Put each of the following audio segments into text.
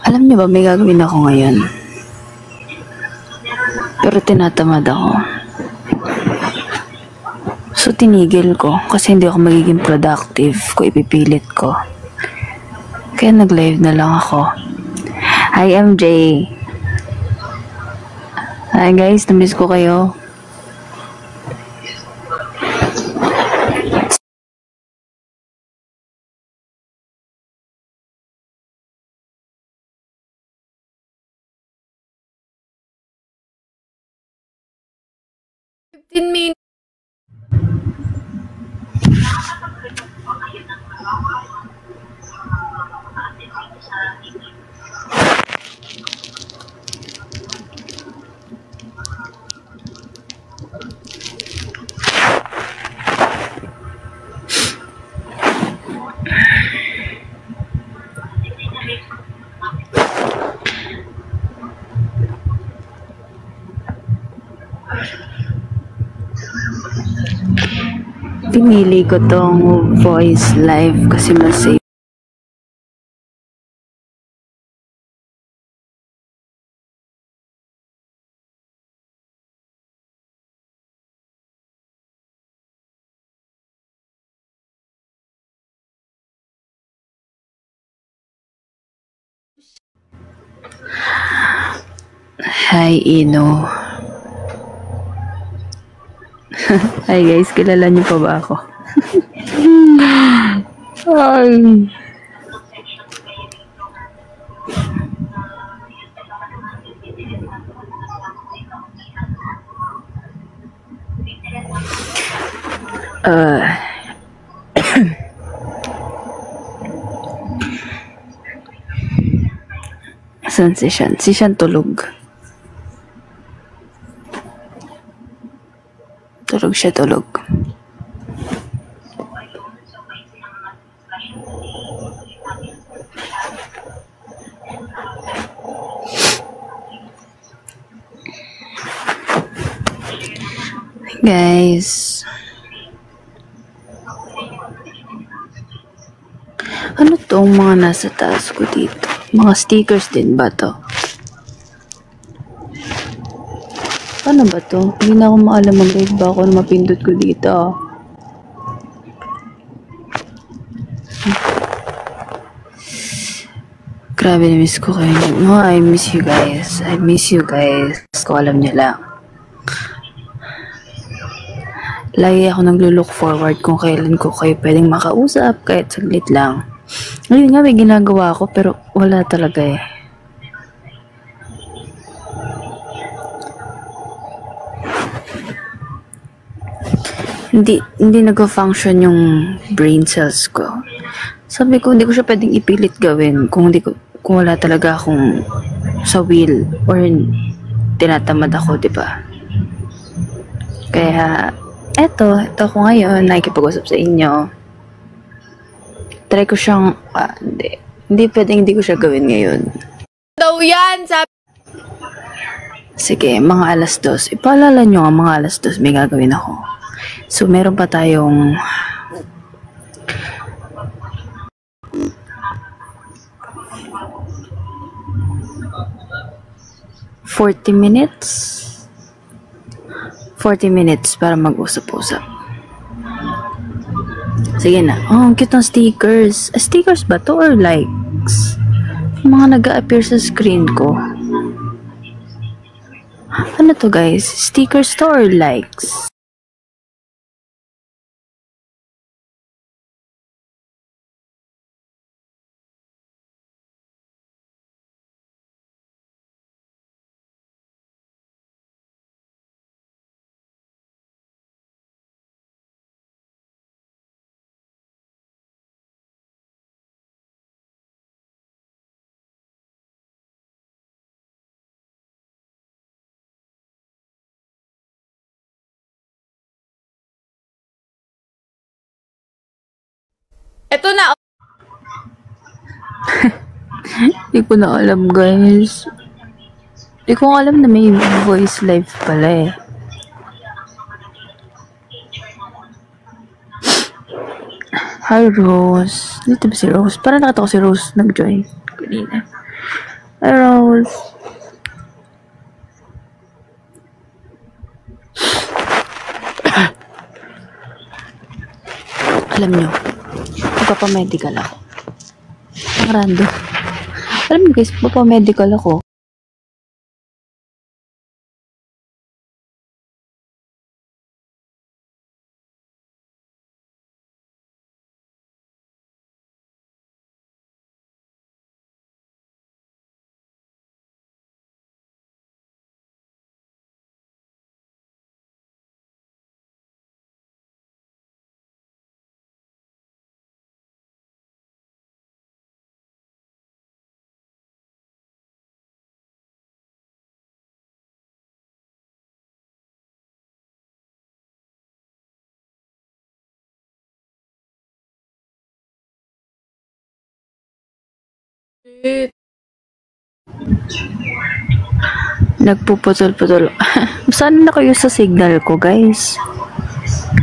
Alam niyo ba, may gagawin ako ngayon. Pero tinatamad ako. So, tinigil ko kasi hindi ako magiging productive kung ipipilit ko. Kaya nag-live na lang ako. Hi, MJ. Hi, guys. Namiss ko kayo. Pinili ko tong voice live kasi mas safe. Hi, Ino. Hi guys, kilala niyo pa ba ako? Ay. Saan si Shan? Si Shan tulog. Tulog siya, tulog. Guys. Ano tong mga nasa taas ko dito? Mga stickers din ba to? Ano ba to? Hindi na ako maalam mag-live ba ako na mapindot ko dito. Grabe, na-miss ko kayo. No, I miss you guys. I miss you guys. Kung alam niyo lang. Lagi ako naglo-look forward kung kailan ko kayo pwedeng makausap kahit saglit lang. Ngayon nga may ginagawa ako pero wala talaga eh. Hindi nag-function yung brain cells ko. Sabi ko, hindi ko siya pwedeng ipilit gawin kung wala talaga akong sa will or tinatamad ako, di ba? Kaya, eto ako ngayon, nakikipag-usap sa inyo. Try ko siyang, hindi pwedeng hindi ko siya gawin ngayon. Daw yan, sabi. Sige, mga 2:00. Ipaalala nyo nga, mga 2:00 may gagawin ako. So, meron pa tayong 40 minutes. 40 minutes para mag-usap-usap. Sige na. Oh, ang cute ng stickers. Stickers ba to or likes? Mga nag-a-appear sa screen ko. Ano to guys? Stickers to or likes? Ito na. Hindi ko na alam guys. Hindi ko alam na may voice live pala eh. Hi Rose. Dito ba si Rose? Parang nakita ko si Rose nag-join kanina. Ay, Rose. Alam nyo, magpapamedical ako. Ang random. Alam nyo guys, magpapamedical ako. Shit. Nagpuputol-putol. Saan na kayo sa signal ko, guys?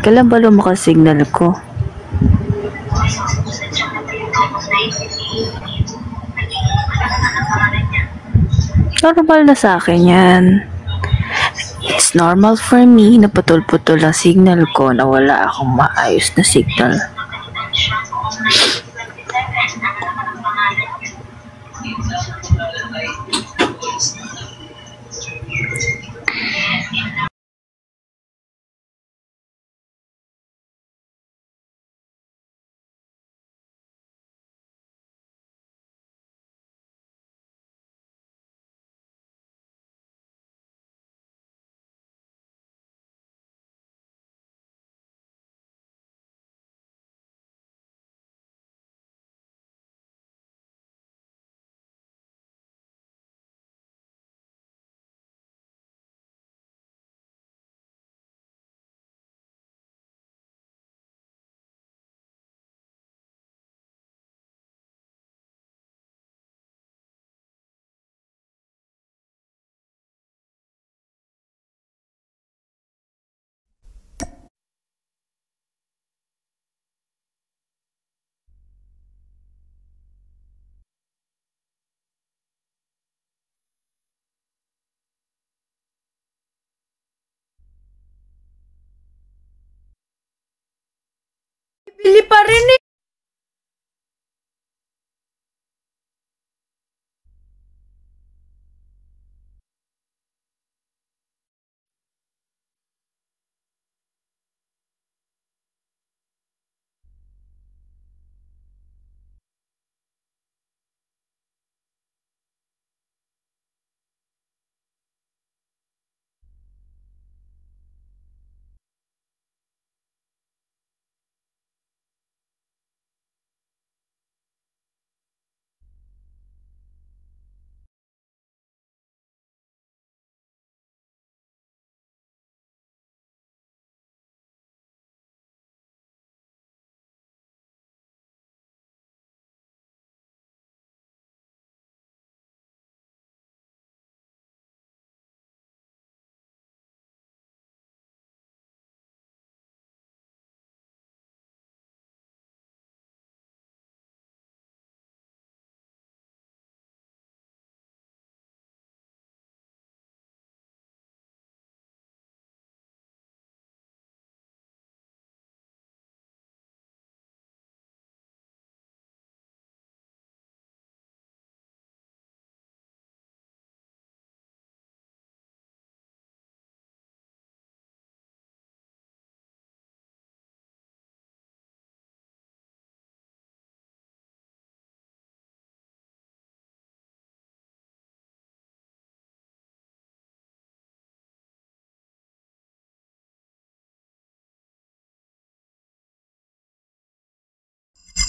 Kailan ba lumaka-signal ko? Normal na sa akin yan. It's normal for me na putol-putol ang signal ko na wala akong maayos na signal. Bili pa rin eh.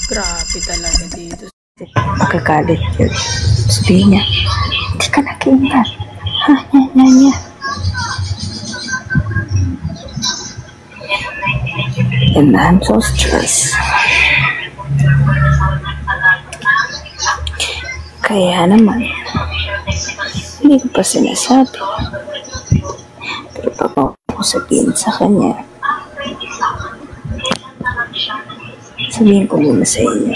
Grabe talaga dito. Magkagalit yun. Sabihin niya, hindi ka nakiingat. Ha, niya. And I'm so stressed. Kaya naman, hindi ko pa sinasabi. Pero bago ako sabihin sa kanya, sabihin ko muna sa inyo.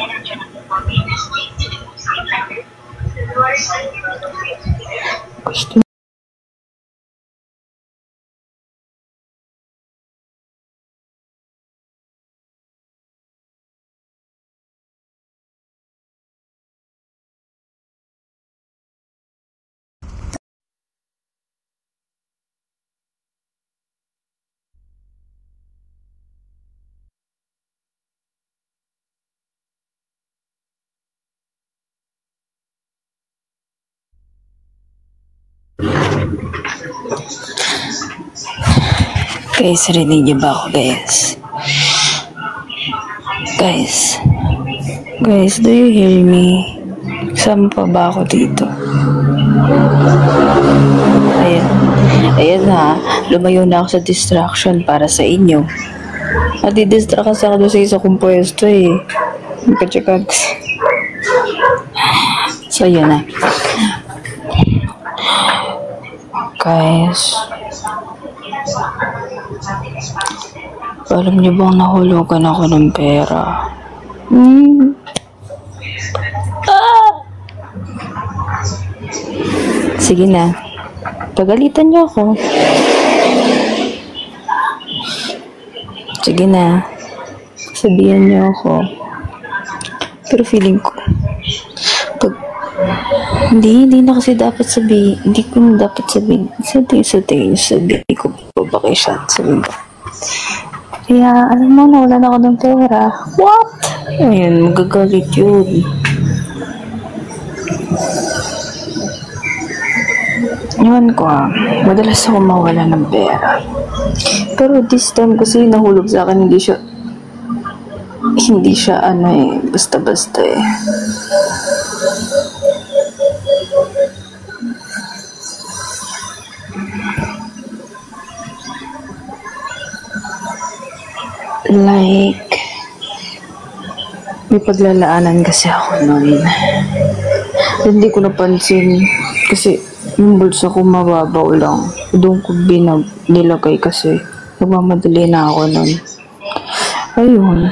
Guys, rinig niyo ba ako, guys? Guys, do you hear me? Saan pa ba ako dito? Ayan ha, lumayo na ako sa distraction para sa inyo. Nadidistract kasi ako doon sa isa kong pwesto eh. Magka-checkan kasi. So, yun na. Guys, alam niyo bang nahulugan ako ng pera? Sige na, pagalitan niyo ako. Sige na, sabihan niyo ako. Pero feeling ko, hindi na kasi dapat sabihin. Hindi ko na dapat sabihin. Sabihin ko pa ba kayo siya? Sabihin ko. Kaya, alam mo, nawalan ako ng pera. What? Ayun, magagalit yun. Ewan ko madalas ako mawala ng pera. Pero this time kasi nahulog sa akin, hindi siya basta-basta eh. Like, may paglalaanan kasi ako noon. Hindi ko napansin kasi yung bulsa ko mababaw lang. Doon ko nilagay kasi nagmamadali na ako noon. Ayun.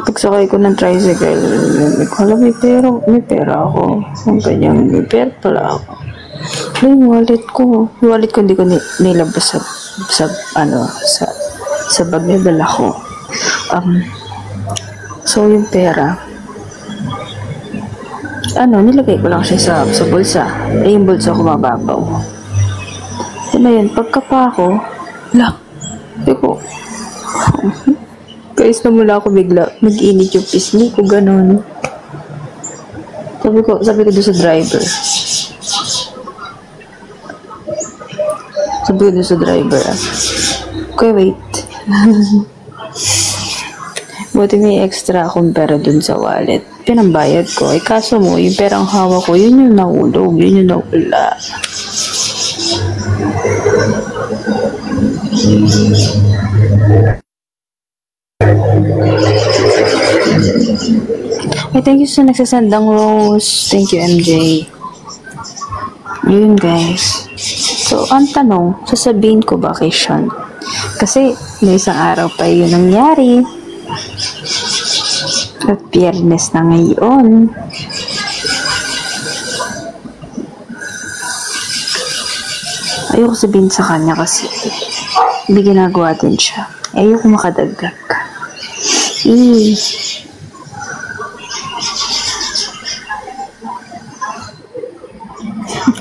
Pagsakay ko ng tricycle, may pera ako. Ang ganyan, may pera pala ako. Yung wallet ko hindi ko nilabas sa bag na dala ko. So yung pera, nilagay ko lang siya sa bulsa. Yung bulsa ko mababaw. Yun na yun, pagkapa ko, guys, namula ako bigla, mag-init yung pisngi ko, ganun. Sabi ko doon sa driver. Okay, wait. Buti may extra akong pera dun sa wallet. Pinambayad ko. Kaso mo, yung perang hawak ko, yun yung nahulog. Yun yung nawala. Thank you sa nagsasandang rose. Thank you, MJ. Yun, guys. So, ang tanong, sasabihin ko ba kay Sean? Kasi, may isang araw pa yun nangyari. At Biyernes na ngayon. Ayoko sabihin sa kanya kasi hindi ginagawa din siya. Ayoko makadagdag.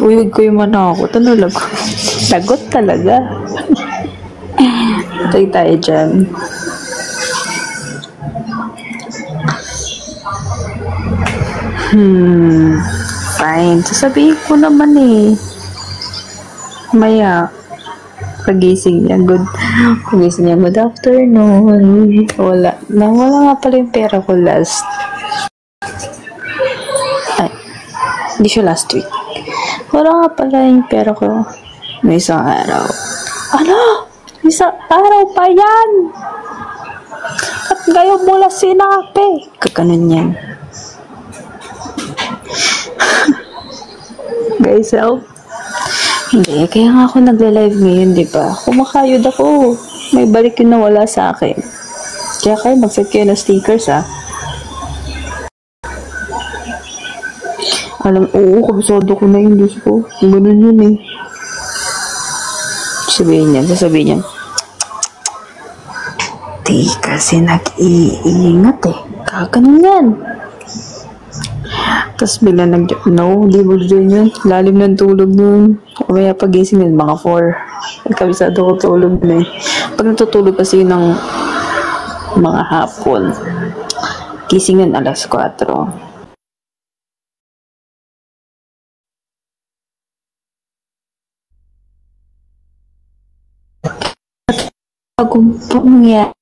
Uyog ko yung manakot. Lagot talaga. Patay tayo dyan. Fine. Sasabihin ko naman eh. Maya, pagising niya, good afternoon. Wala nga pala yung pera ko last. Hindi siya last week. Wala nga pala yung pera ko may isang araw. Isang araw pa yan! At ngayon mula sinabi. Kakanon yan. Guys, help. Hindi, kaya nga ako nagla-live ngayon, di ba? Kumakayod ako. May balik yung nawala sa akin. Kaya kayo, mag-set kayo ng stickers, Oo, kabisado ko na yun, Diyos ko. Ganun yun eh. Sasabihin niya, di kasi nag-iingat eh. Kakanan yan. Tapos bigla no, di mo dyan yun. Lalim ng tulog nun. Kumaya pagising yun, mga 4. Kabisado ko tulog na eh. Pag natutulog kasi yun ng mga hapon, gising yun alas 4. Pagumpo niya.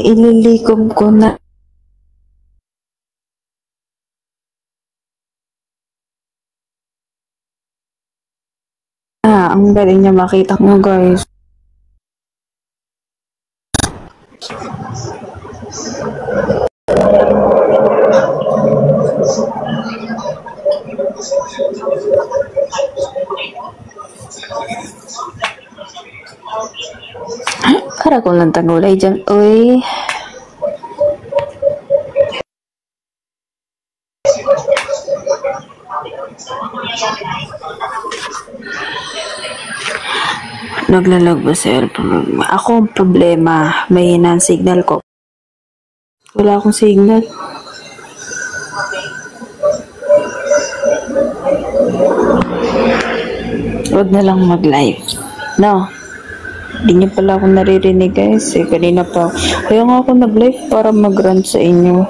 Ililikom ko na. Ang galing niya makita mo, guys. Para ko lang tagulay dyan. Uy. Naglalag ba sa airplane? Ako ang problema. May hinang signal ko. Wala akong signal. Huwag na lang mag-live. No. Hindi niyo pala ako naririnig, guys. Kanina pa. Kaya nga ako nag-live para mag-run sa inyo.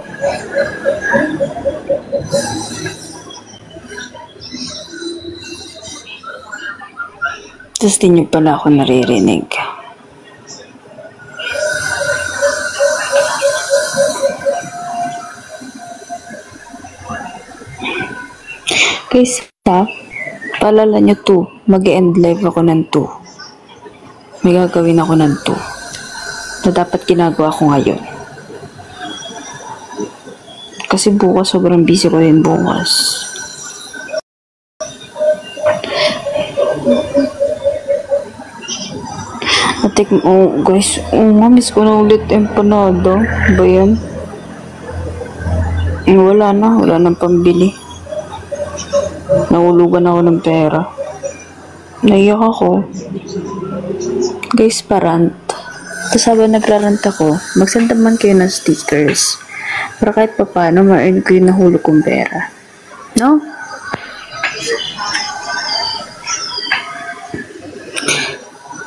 Tapos di niyo pala ako naririnig. Guys, paalala nyo 2. Mag-end live ako ng 2. May gagawin ako ng 2 na dapat ginagawa ko ngayon. Kasi bukas sobrang busy ko rin bukas. Guys, miss ko na ulit empanada. Ba yan? Wala nang pambili. Nahulugan ako ng pera. Naiyak ako. Guys, parant. Tapos habang nagrarant ako, mag-send naman kayo ng stickers. Para kahit pa paano, ma-earn ko yung nahulog kong pera. No?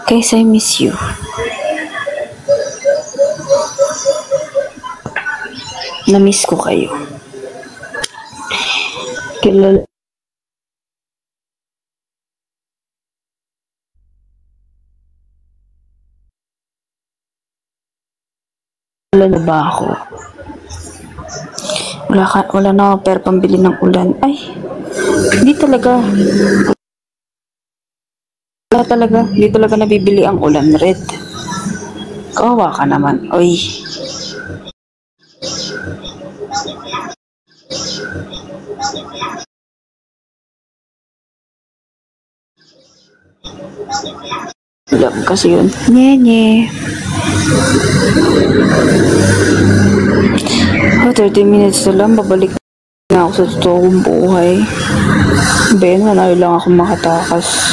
Guys, I miss you. Na-miss ko kayo. Kilala na ba ako? Wala na ako pera pambili ng ulan. Ay, hindi talaga. Wala talaga. Hindi talaga nabibili ang ulan red. Kawawa ka naman. Oy. Alam kasi yun. Nye. 30 minutes na lang, babalik na ako sa totoong buhay. Ben, wala lang ako makatakas.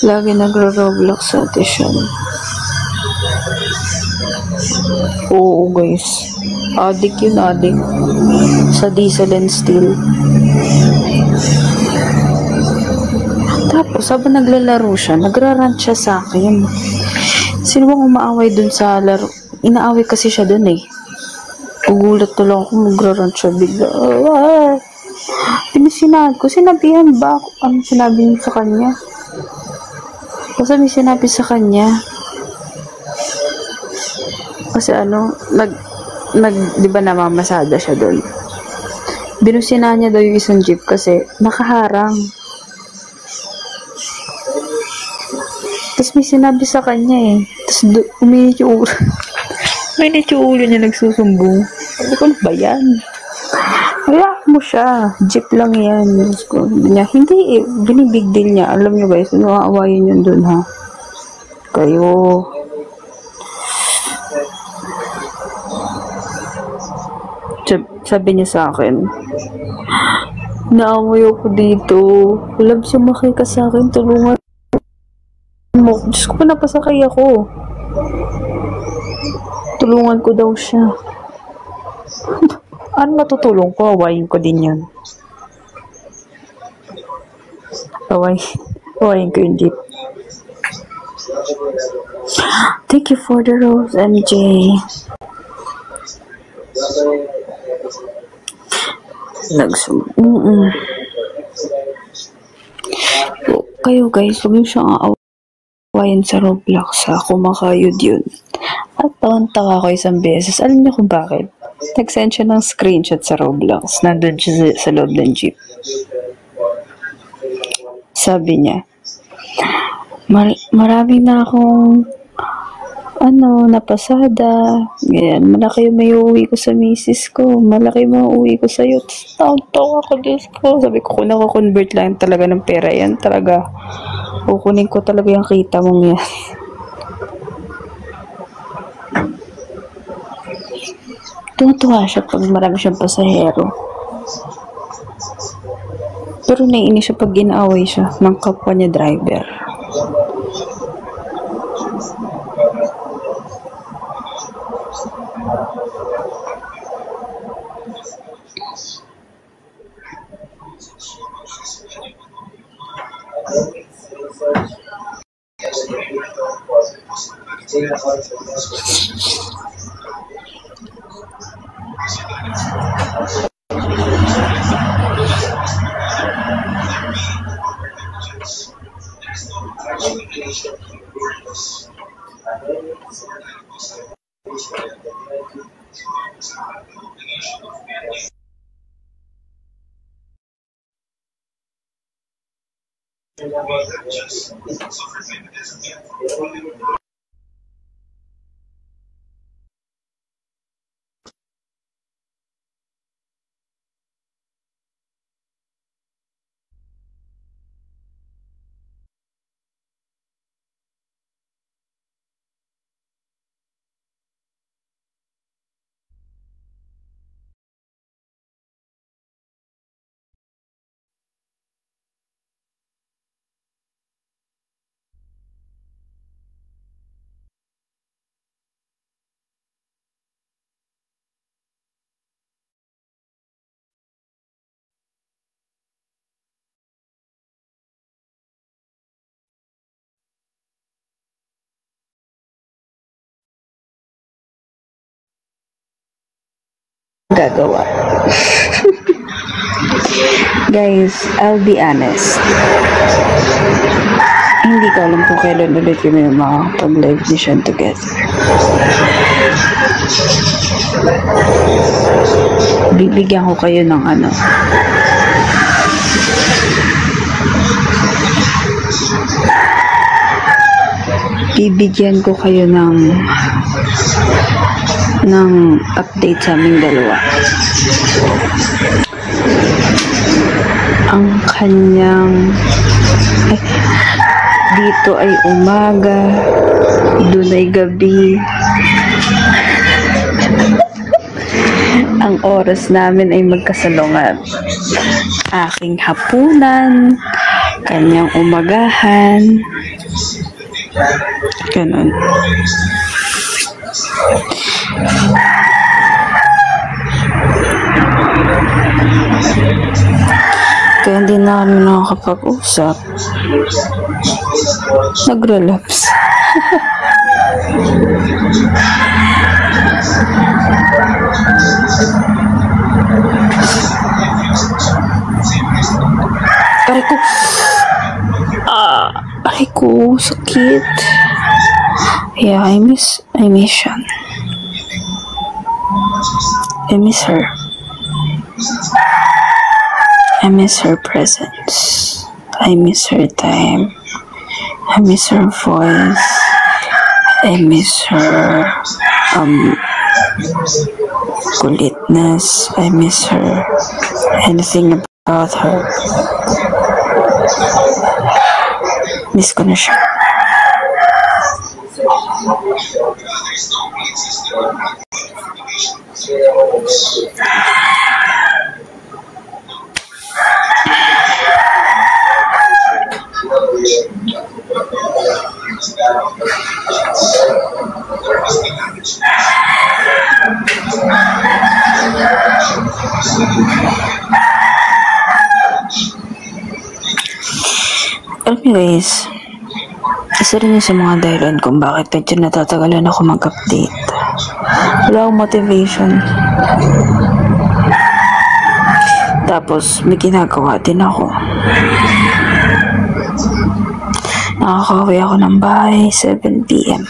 Lagi nagro-Roblox sa audition. Oo guys. Addict yun, addict. Sa Diesel and Steel. Tapos, habang naglalaro siya, nagrarant siya sa akin. Sino bang umaaway dun sa laro? Inaaway kasi siya dun eh. Gugulat na lang ako, magrarant siya bigla. Sinabihan ba ako? Ano sinabi niyo sa kanya? Kasi may sinabi sa kanya. Kasi di ba namamasada siya doon? Binusina niya daw yung isang jeep kasi nakaharang. Tapos may sinabi sa kanya eh. Tapos uminit yung ulo. Uminit yung ulo niya, nagsusumbong. Sabi ko, ano ba yan? Hayaan mo siya. Jeep lang yan. Niya, hindi eh. Binibig deal niya. Alam niyo guys, aawayin yun dun ha. Kayo. Sabi niya sa akin, naamoy ako dito. Walang sumakay ka sa akin. Tulungan mo. Diyos ko, napasakay ako. Tulungan ko daw siya. Ano matutulong ko? Awayin ko din yun. Awayin ko yung jeep. Thank you for the rose, MJ. Kayo guys, huwag niyo siyang aawayin sa Roblox ha. Kumakayod yun. At tawa ko isang beses. Alam niyo kung bakit? Nag-send siya ng screenshot sa Roblox. Nandun siya sa loob ng jeep. Sabi niya, marami na akong napasada. Ganyan, malaki yung may uuwi ko sa misis ko. Malaki yung uuwi ko sa'yo. Tawa ako, Diyos ko. Sabi ko, kung nako-convert lang talaga ng pera yan, talaga, kukunin ko talaga yung kita mong yan. Tuntua siya pag marami siyang pasahero. Pero naiinis siya pag ginaaway siya ng kapwa niya driver. Gagawa. Guys, I'll be honest. Hindi ko alam kung kailan ulit kami makapag-live mission together. Bibigyan ko kayo ng bibigyan ko kayo ng update sa aming dalawa. Ang kanyang dito ay umaga, doon ay gabi. Ang oras namin ay magkasalungan. Aking hapunan, kanyang umagahan. Ganon. Kaya hindi na kami nakakapag-usap. Nag-relapse. Aray ko. ko. Sakit. Yeah, I miss siya. I miss her. I miss her presence. I miss her time. I miss her voice. I miss her kulitness. I miss her. Anything about her. Miss ko na siya. Anyways, isa rin yun sa mga dahilan kung bakit medyo natatagalan ako mag-update. Wala akong motivation. Tapos, may ginagawa din ako. Nakakauwi ako ng bahay, 7 PM.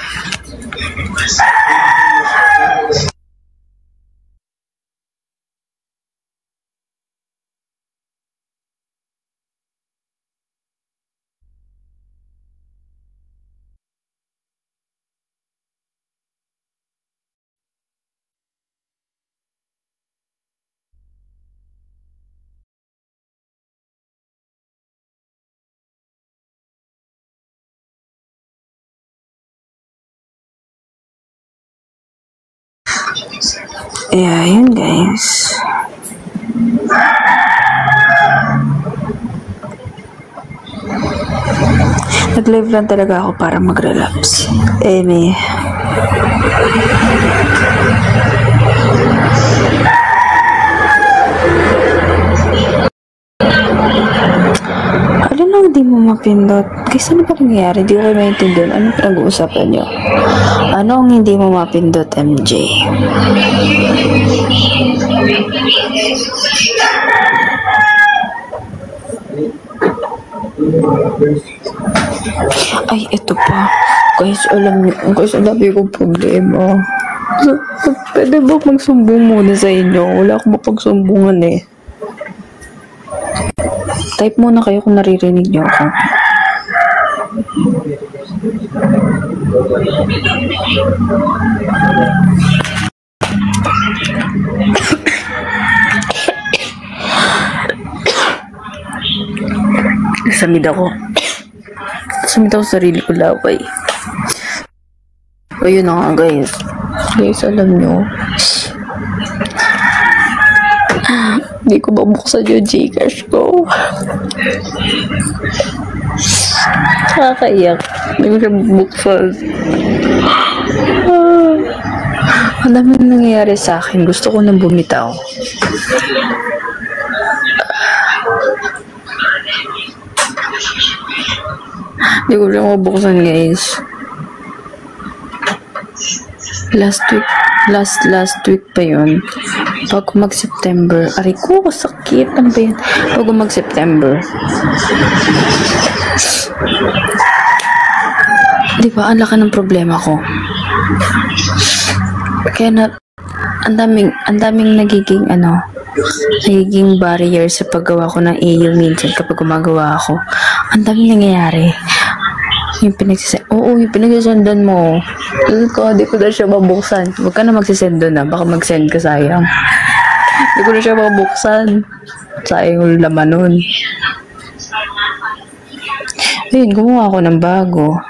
Yeah, yun guys. Nag-live lang talaga ako para mag-relapse. May ano nang di mo mapindot? Kasi ano ba nangyayari? Di ko kayo maintindihan. Anong pinag-uusapan nyo? Ano ang hindi mo mapindot, MJ? Ay, ito pa. Guys, alam niyo, guys, ang dami kong problema. Pwede ba magsumbong muna sa inyo? Wala akong mapagsumbungan eh. Type muna kayo kung naririnig niyo ako. Samid ako. Samid ako sa sarili ko laway. Ayun na nga guys. Guys, alam nyo. Hindi ko mabuksan yung Gcash ko. Nakakaiyak. Hindi ko siya buksan. Ang dami na nangyayari sa akin. Gusto ko nang bumitaw. Hindi ko siya mabuksan guys. Last week pa yun. Pag mag-September, aray ko, sakit. Ano ba yun? Pag mag-September. Di ba, ang laki ng problema ko. Kaya na, ang daming nagiging barrier sa paggawa ko ng AU minsan kapag gumagawa ako. Ang daming nangyayari. Yung pinagsisendan mo. Di ko na siya mabuksan. Huwag ka na magsisend doon na. Baka mag-send ka, sayang. Di ko na siya mabuksan. Sayang yung laman nun. Ayun, gumawa ako ng bago.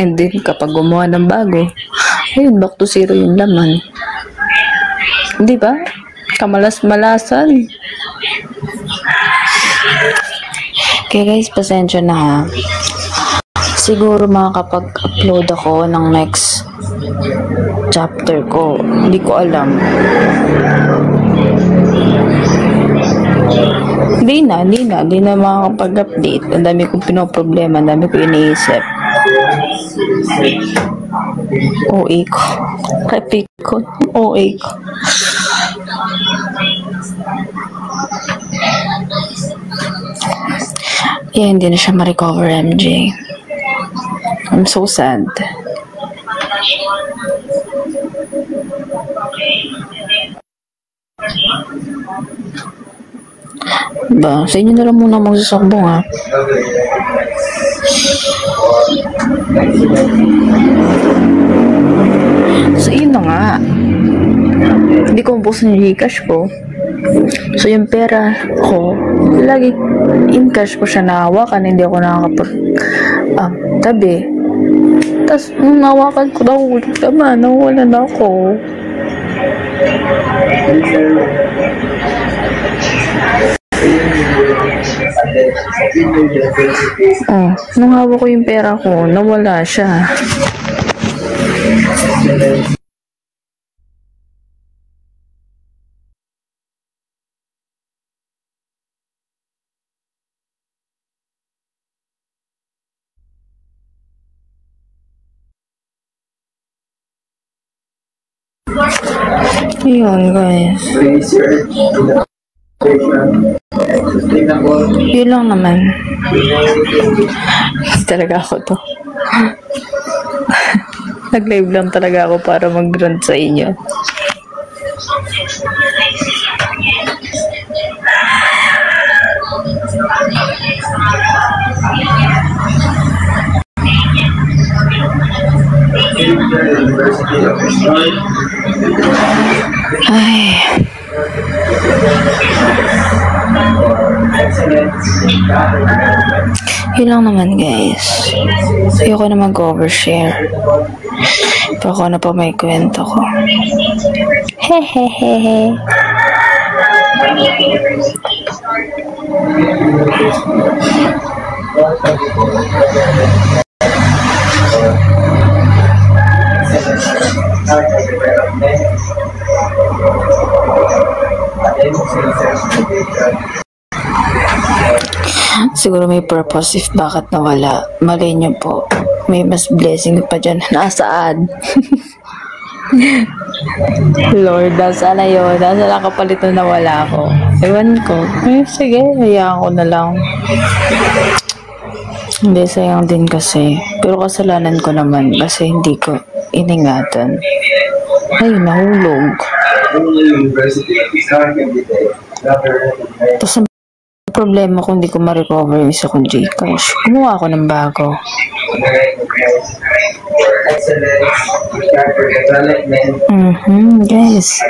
And then, kapag gumawa ng bago, ayun, back to zero yung laman. Di ba? Kamalas-malasan. Okay guys, pasensya na ha. Siguro makakapag-upload ako ng next chapter ko. Hindi ko alam. Hindi na makakapag-update. Ang dami kong pinoproblema, ang dami ko iniisip. OA ko. Epic ko. OA ko. Kaya hindi na siya ma-recover, MJ. I'm so sad. Ba, sa inyo na lang muna magsasakbong, ha? So, yun na nga. Hindi ko mabuksan yung Gcash ko. So, yung pera ko, lagi in cash ko siya nahawakan. Hindi ako tabi. Tapos, nung nahawakan ko, nahulog naman. Nawalan ako. Nung hawak ko yung pera ko, nawala siya. Ayun, guys. Yun lang naman. Talaga ako to. Nag-live lang talaga ako para mag-grunt sa inyo. Ay. Yun lang naman, guys. Ayoko na mag-overshare. Pero ako na pa may kwento ko. Hehehehe. Siguro may purpose if bakit nawala. Malay niyo po, may mas blessing pa dyan na nasaan. Lord, nasa na yun? Nasa lang kapalit na nawala ako. Ewan ko. Sige, hayaan ko na lang. Hindi, sayang din kasi. Pero kasalanan ko naman kasi hindi ko iningatan. Ay, nahulog. Tapos ang problema kung hindi ko ma-recover yung isa kong Gcash. Gumawa ako ng bago. Guys.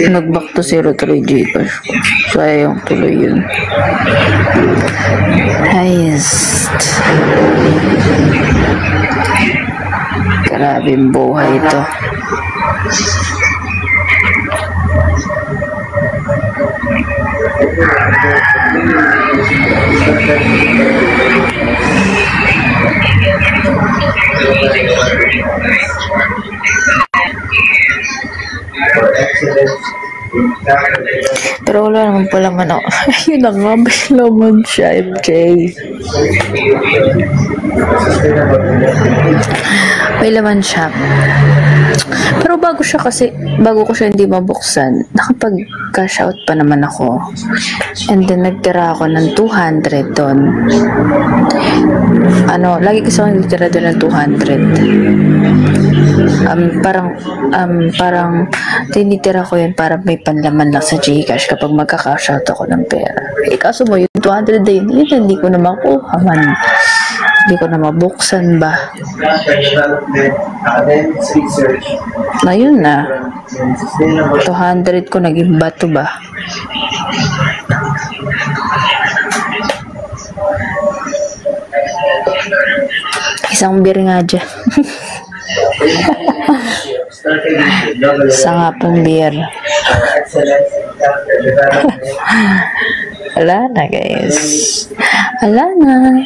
Nag-back to 03 Gcash ko. Sayang tuloy yun. Highest. Grabing buhay ito. Pero wala naman pala man ako. Ayun na nga, may laman siya, MJ. May laman siya. Pero bago ko siya hindi mabuksan, nakapag-cash out pa naman ako. And then, nagtira ako ng 200 doon. Lagi kasi ako nagtira doon ng 200. Parang tinitira ko yun para may panlaman lang sa Gcash kapag magka-cash out ako ng pera. Kaso mo, yung 200 na yun, hindi ko na makuha man. Hindi ko na mabuksan ba. Na yun na. 200 ko naging bato ba. Isang beer nga dyan. Isa nga pong beer. Wala na, guys. Wala na.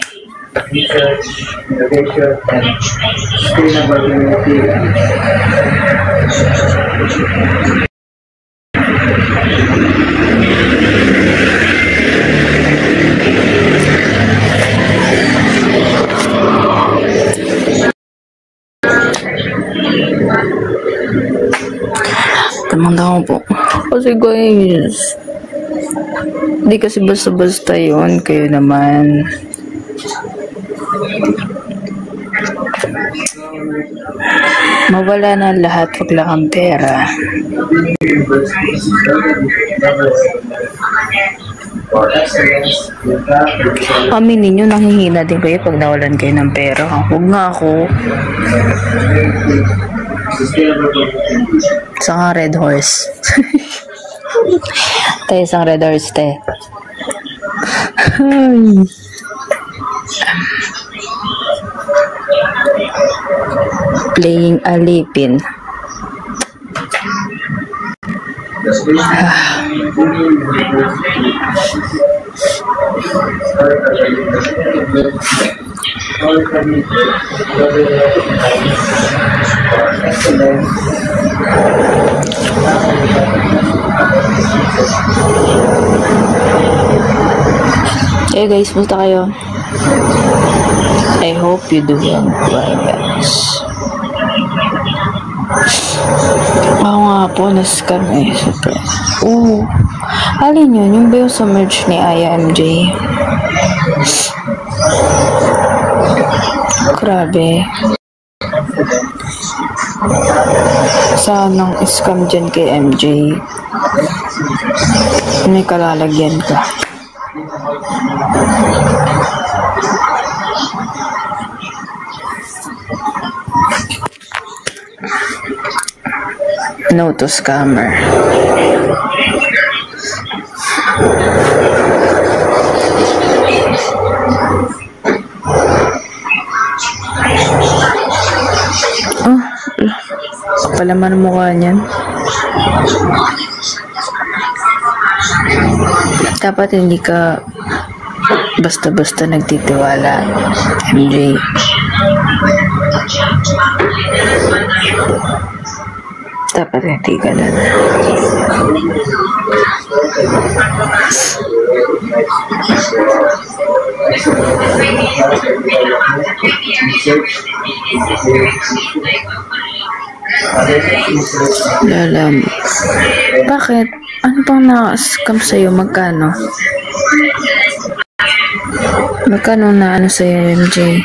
Tamang po. Kasi guys, Di kasi basta-basta yun. Kayo naman. Mawala na lahat, wag lang ang pera. Aminin nyo, nanghihina din kayo pag nawalan kayo ng pera. Huwag nga ako. Isang red horse. Tayo isang red horse, te. Playing alipin. Hey guys, musta kayo? I hope you do well, guys. Ako nga po, na-scam eh. Super. Alin yun? Yung ba yung sa merch ni Aya MJ? Grabe. Sanang scam dyan kay MJ. May kalalagyan ka. No to scammer. Kapalaman ang mukha niyan. Dapat hindi ka basta-basta nagtitiwala, MJ. Dapat hindi ka na. Lalam. Bakit? Ano bang na-scam sa'yo? Magkano? Magkano na ano sa'yo, MJ?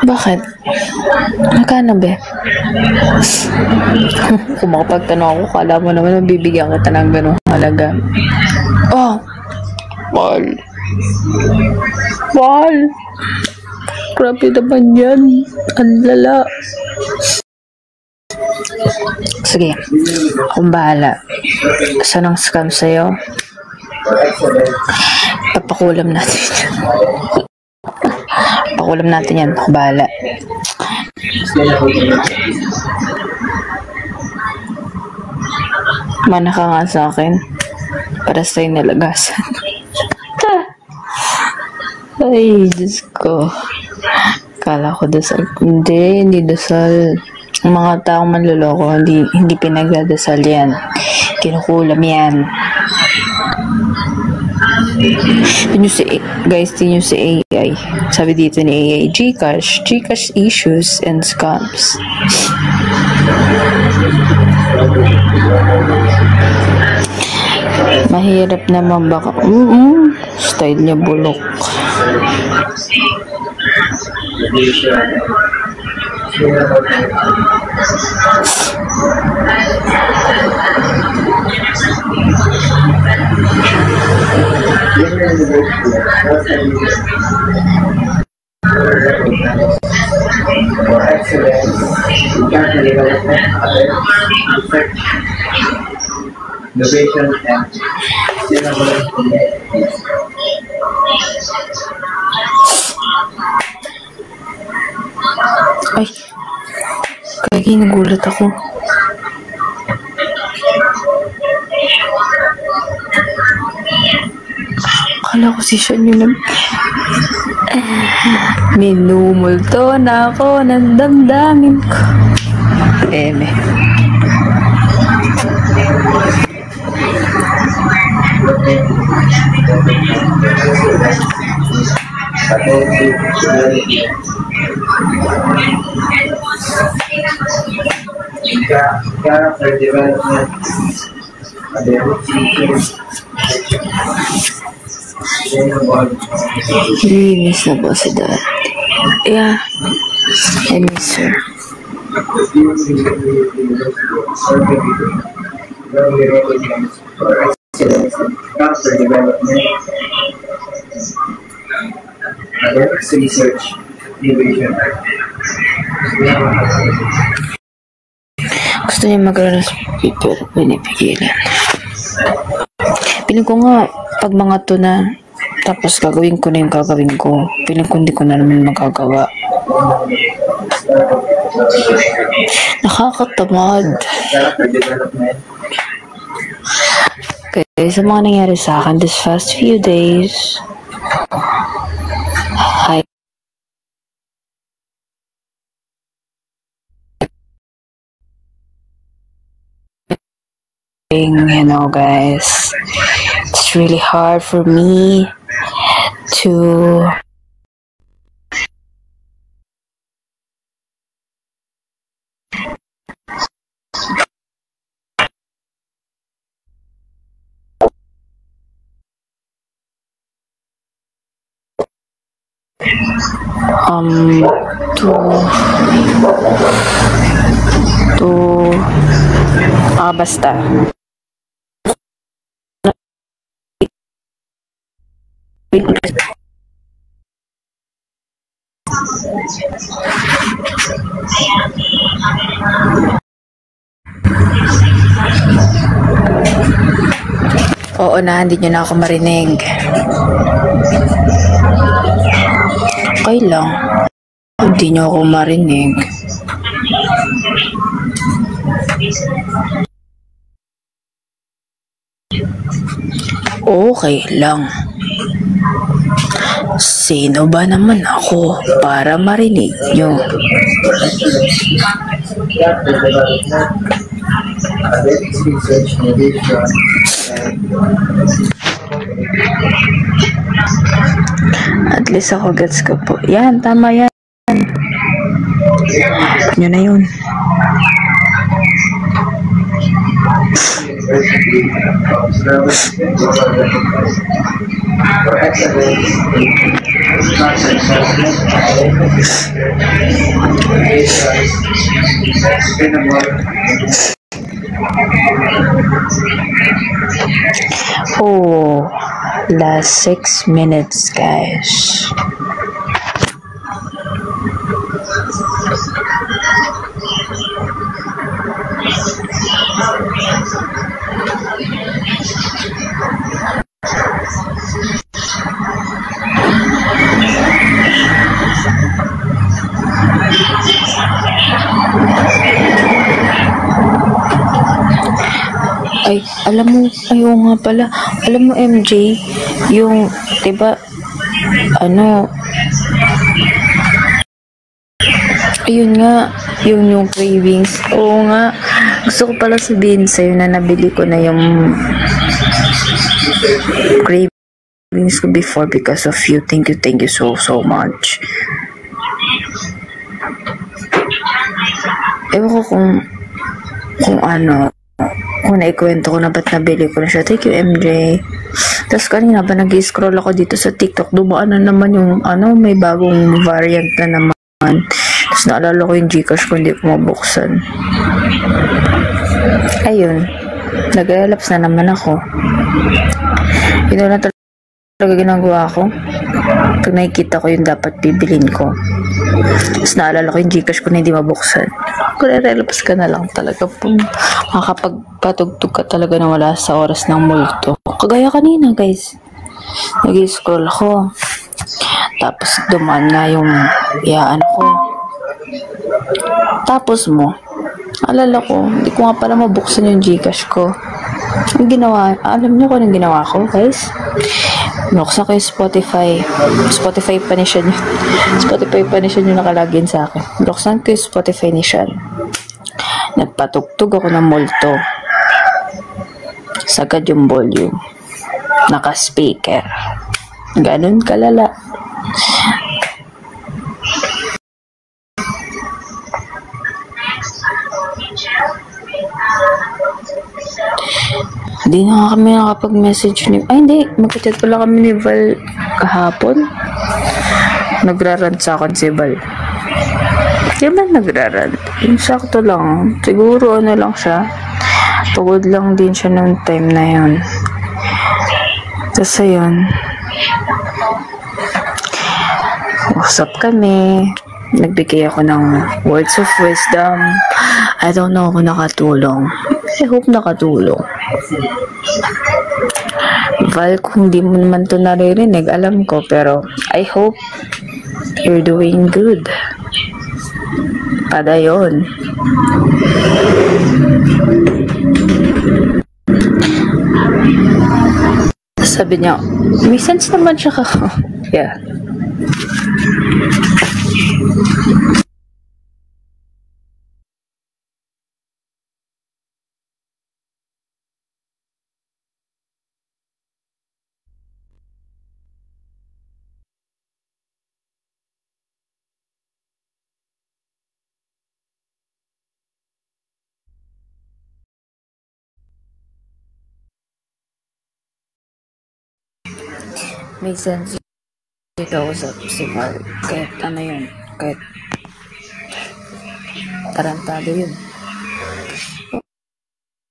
Bakit? Magkano ba? Kung makapagtanong ako, kala mo naman bibigyan kita ng ganung halaga. Oh! Mahal. Mahal! Grabe naman yan. Ang lala. Sige. Akong bahala. Saan ang scam sa'yo? Papakulam natin yan. Pakulam natin yan. Ako bahala. Mana ka nga sa akin. Para sa'yo nalagasan. Ay, Diyos ko. Kala ko dasal. Hindi dasal. Ang mga taong manloloko, hindi pinagdadasal yan. Kinukulam yan. Guys, tingnan si AI. Sabi dito ni AI, Gcash issues and scams. Mahirap naman baka. Style niya bulok. Innovation and Ay, kaya nagulat ako. Akala ko si Sean yun. Minumulto na ako ng damdamin ko. Eme. Character development. Really miss na po si Dad. Yeah, I miss her. Character development. Academics research. Innovation. Gusto niya magkaroon ng speed pero pinipigilan. Piling ko nga, pag mga to na, tapos gagawin ko na yung gagawin ko. Piling ko hindi ko na naman magagawa. Nakakatamad. Character development. Okay, sa mga nangyari sa akin this past few days, you know, guys, it's really hard for me to basta oo na, hindi nyo na ako marinig. Okay lang, hindi nyo ako marinig. Okay lang. Sino ba naman ako para marinig nyo? Character development. Academics research. Innovation. At least ako gets ko po. Yan, tama yan. Yun na yun. For excellence, Oh, last 6 minutes, guys. Ay, alam mo, ayaw nga pala. Alam mo, MJ, yung, diba, ayun nga, yung cravings. Oo nga, gusto ko pala sabihin sa'yo na nabili ko na yung cravings ko before because of you. Thank you so much. Ewan ko kung naikwento ko na ba't nabili ko na siya. Thank you, MJ. Tapos kanina ba nag-scroll ako dito sa TikTok, dumaan na naman yung may bagong variant na naman. Tapos naalala ko yung Gcash ko, hindi ko mabuksan. Ayun, nag-relapse na naman ako. Yun na talaga ginagawa ko. Pag nakikita ko yung dapat bibilin ko, tapos naalala ko yung Gcash ko na hindi mabuksan, kung relapse ka na lang talaga po. Makakapagpatugtog ka talaga na wala sa oras ng multo. Kagaya kanina, guys. Nag-scroll ako. Tapos dumaan nga yung ko. Tapos alala ko, hindi ko nga pala mabuksan yung Gcash ko. Ang ginawa, alam niyo kung anong ginawa ko, guys? Binuksan ko yung Spotify pa ni Sean yun. Spotify pa ni Sean yung nakalagin sa akin. Binuksan ko yung Spotify ni Sean. Nagpatugtog ako ng multo. Sagad yung volume. naka-speaker. Ganun kalala. Hindi na nga kami nakapag-message ni... Ay, hindi. Magka-chat pala kami ni Val kahapon. Nagrarant sa akin si Val. Di ba nagrarant? Yung sakto lang. Siguro ano lang siya. Pagod lang din siya noong time na yun. Tapos ayun. Usap kami. Nagbigay ako ng words of wisdom. I don't know kung nakatulong. I hope nakatulong. Val, kung di mo naman to naririnig, alam ko, pero I hope you're doing good. Padayon. Sabi niya, may sense naman siya ka. Yeah. May sense dito ako sa festival. Kahit ano yun. Kahit tarantado yun.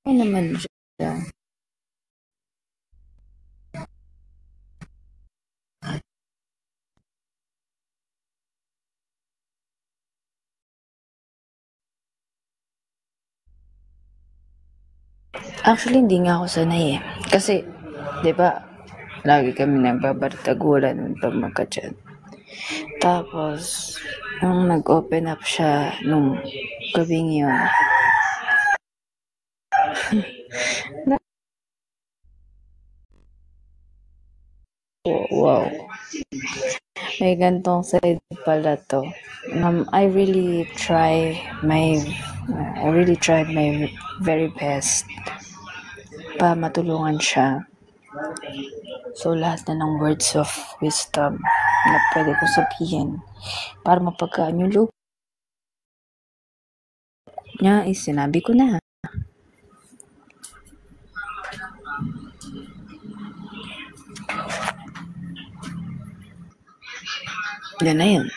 Okay naman siya. Actually, hindi nga ako sanay eh. Kasi, di ba, lagi kami nagbabartagulan pag magka-chat. Tapos, nung nag-open up siya nung gabing yun, wow. May gantong side pala to. I really tried my very best pa matulungan siya. So, lahat na ng words of wisdom na pwede ko sabihin para mapagkaan yung loob niya is sinabi ko na. Yan na yun.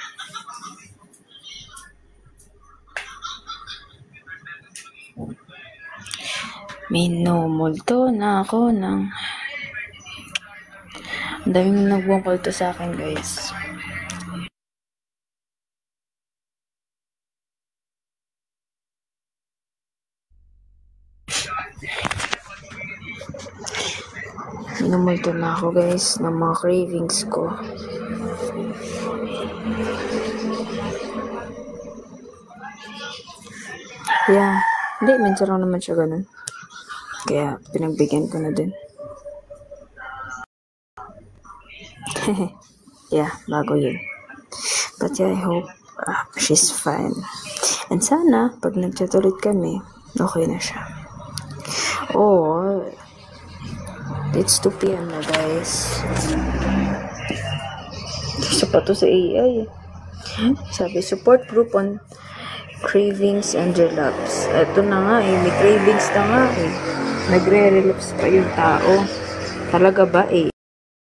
Minumulto na ako ng... Ang daming nagbuong to sa akin, guys. Minumulto na ako, guys, ng mga cravings ko. Yeah. Hindi, minsan lang naman siya ganun. Kaya, pinagbigyan ko na din. Yeah, bago yun. But yeah, I hope she's fine. And sana, pag nag-chat ulit kami, okay na siya. Oh, it's 2 p.m. na, guys. Isa pa to sa AI. Sabi, support group on cravings and relapse. Ito na nga eh, may cravings na nga eh. Nagre-relapse pa yung tao. Talaga ba eh?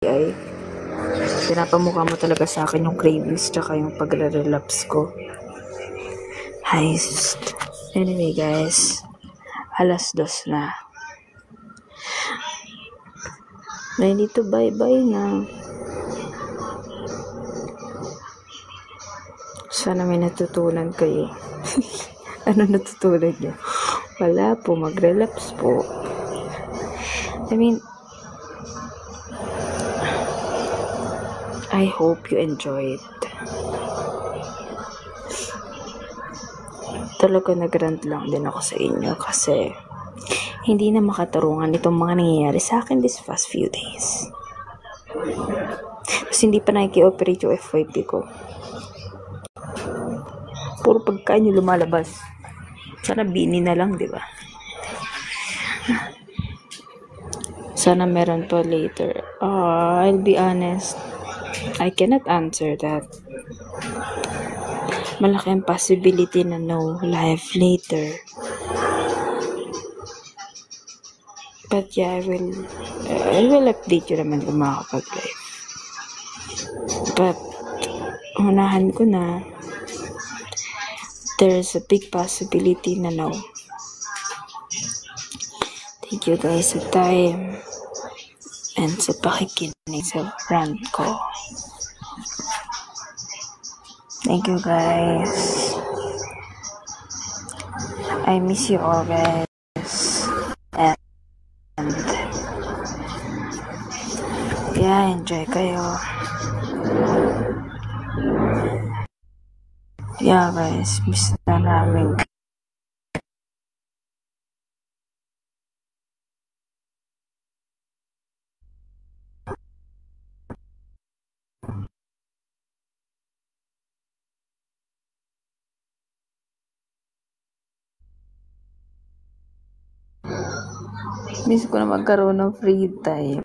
AI? Pinapamukha mo talaga sa akin yung cravings tsaka yung pagre-relapse ko. Heist. Anyway guys, 2:00 na. I need to bye-bye na. Sana may natutunan kayo. Ano natutunan nyo? Wala po, mag-relapse po. I mean, I hope you enjoy it. Talaga nagrant lang din ako sa inyo kasi hindi na makatarungan itong mga nangyayari sa akin this past few days. Kasi hindi pa nakiki-operate yung FYP ko. Puro pagkain yung lumalabas. Sana bini na lang, di ba? Sana meron pa later. I'll be honest, I cannot answer that. Malaki ang possibility na no life later. But yeah, I will update you naman kung makakapag-live. But, unahan ko na, there's a big possibility na no. Thank you guys sa time and sa pakikinig sa rant ko. Thank you guys. I miss you all guys. And yeah, enjoy kayo. Yeah guys, miss na namin. Miss ko na magkaroon ng free time.